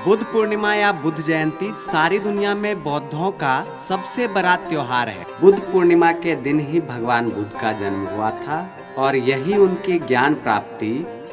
बुद्ध पूर्णिमा या बुद्ध जयंती सारी दुनिया में बौद्धों का सबसे बड़ा त्योहार है। बुद्ध पूर्णिमा के दिन ही भगवान बुद्ध का जन्म हुआ था और यही उनकी ज्ञान प्राप्ति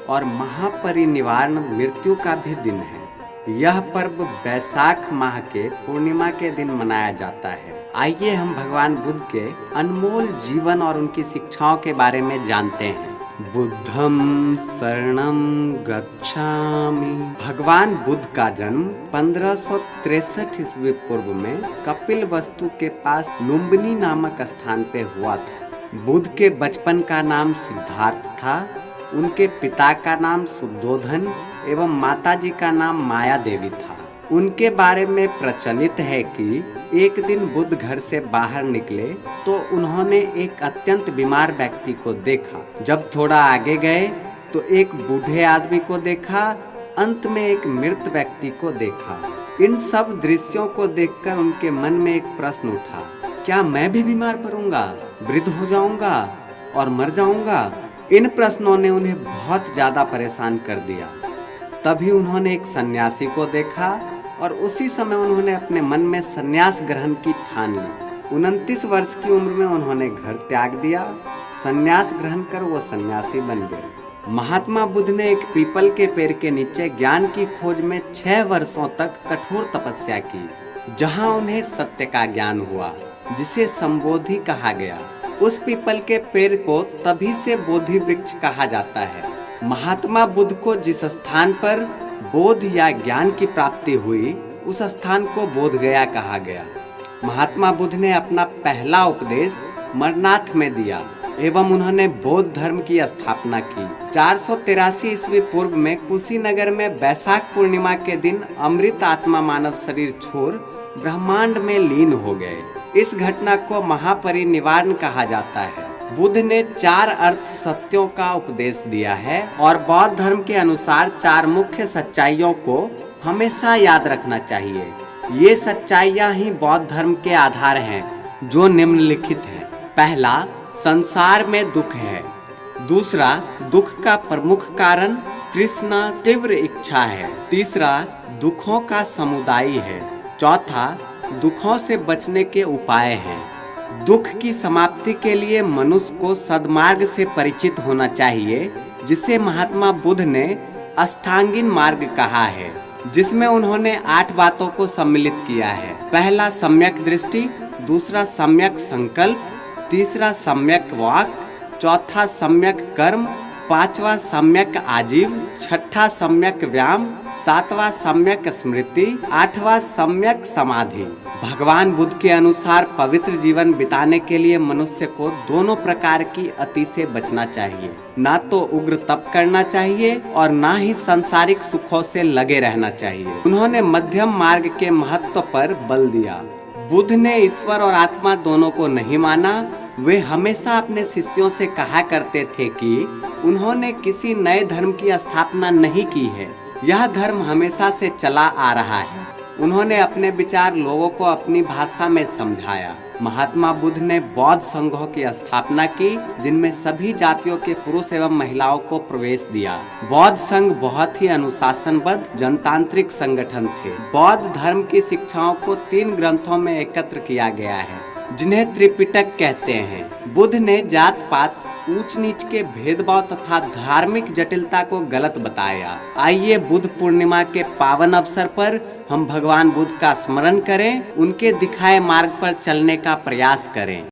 और महापरिनिर्वाण मृत्यु का भी दिन है। यह पर्व वैशाख माह के पूर्णिमा के दिन मनाया जाता है। आइए हम भगवान बुद्ध के अनमोल जीवन और उनकी शिक्षाओं के बारे में जानते हैं। बुद्धं शरणं गच्छामि। भगवान बुद्ध का जन्म 1563 ईस्वी पूर्व में कपिलवस्तु के पास लुम्बिनी नामक स्थान पे हुआ था। बुद्ध के बचपन का नाम सिद्धार्थ था। उनके पिता का नाम शुद्धोधन एवं माताजी का नाम माया देवी था। उनके बारे में प्रचलित है कि एक दिन बुद्ध घर से बाहर निकले तो उन्होंने एक अत्यंत बीमार व्यक्ति को देखा। जब थोड़ा आगे गए तो एक बूढ़े आदमी को देखा, अंत में एक मृत व्यक्ति को देखा। इन सब दृश्यों को देखकर उनके मन में एक प्रश्न उठा, क्या मैं भी बीमार पड़ूंगा, वृद्ध हो जाऊंगा और मर जाऊंगा? इन प्रश्नों ने उन्हें बहुत ज्यादा परेशान कर दिया। तभी उन्होंने एक सन्यासी को देखा और उसी समय उन्होंने अपने मन में सन्यास ग्रहण की ठान ली। 29 वर्ष की उम्र में उन्होंने घर त्याग दिया। सन्यास ग्रहण कर वो सन्यासी बन गए। महात्मा बुद्ध ने एक पीपल के पेड़ के नीचे ज्ञान की खोज में 6 वर्षों तक कठोर तपस्या की, जहां उन्हें सत्य का ज्ञान हुआ, जिसे संबोधि कहा गया। उस पीपल के पेड़ को तभी से बोधि वृक्ष कहा जाता है। महात्मा बुद्ध को जिस स्थान पर बोध या ज्ञान की प्राप्ति हुई, उस स्थान को बोध गया कहा गया। महात्मा बुद्ध ने अपना पहला उपदेश मरनाथ में दिया एवं उन्होंने बौद्ध धर्म की स्थापना की। 483 ईस्वी पूर्व में कुशीनगर में वैशाख पूर्णिमा के दिन अमृत आत्मा मानव शरीर छोड़ ब्रह्मांड में लीन हो गए। इस घटना को महापरिनिर्वाण कहा जाता है। बुद्ध ने 4 अर्थ सत्यों का उपदेश दिया है और बौद्ध धर्म के अनुसार 4 मुख्य सच्चाइयों को हमेशा याद रखना चाहिए। ये सच्चाइयाँ ही बौद्ध धर्म के आधार हैं, जो निम्नलिखित हैं। पहला, संसार में दुख है। दूसरा, दुख का प्रमुख कारण तृष्णा तीव्र इच्छा है। तीसरा, दुखों का समुदाय है। चौथा, दुखों से बचने के उपाय हैं। दुख की समाप्ति के लिए मनुष्य को सद्मार्ग से परिचित होना चाहिए, जिसे महात्मा बुद्ध ने अष्टांगिन मार्ग कहा है, जिसमें उन्होंने 8 बातों को सम्मिलित किया है। पहला, सम्यक दृष्टि। दूसरा, सम्यक संकल्प। तीसरा, सम्यक वाक। चौथा, सम्यक कर्म। पांचवा, सम्यक आजीव। छठा, सम्यक व्यायाम। सातवां, सम्यक स्मृति। आठवां, सम्यक समाधि। भगवान बुद्ध के अनुसार पवित्र जीवन बिताने के लिए मनुष्य को दोनों प्रकार की अति से बचना चाहिए। ना तो उग्र तप करना चाहिए और ना ही सांसारिक सुखों से लगे रहना चाहिए। उन्होंने मध्यम मार्ग के महत्व पर बल दिया। बुद्ध ने ईश्वर और आत्मा दोनों को नहीं माना। वे हमेशा अपने शिष्यों से कहा करते थे कि उन्होंने किसी नए धर्म की स्थापना नहीं की है, यह धर्म हमेशा से चला आ रहा है। उन्होंने अपने विचार लोगों को अपनी भाषा में समझाया। महात्मा बुद्ध ने बौद्ध संघों की स्थापना की, जिनमें सभी जातियों के पुरुष एवं महिलाओं को प्रवेश दिया। बौद्ध संघ बहुत ही अनुशासनबद्ध जनतांत्रिक संगठन थे। बौद्ध धर्म की शिक्षाओं को 3 ग्रंथों में एकत्र किया गया है, जिन्हें त्रिपिटक कहते हैं। बुद्ध ने जात पात, ऊंच नीच के भेदभाव तथा धार्मिक जटिलता को गलत बताया। आइए बुद्ध पूर्णिमा के पावन अवसर पर हम भगवान बुद्ध का स्मरण करें, उनके दिखाए मार्ग पर चलने का प्रयास करें।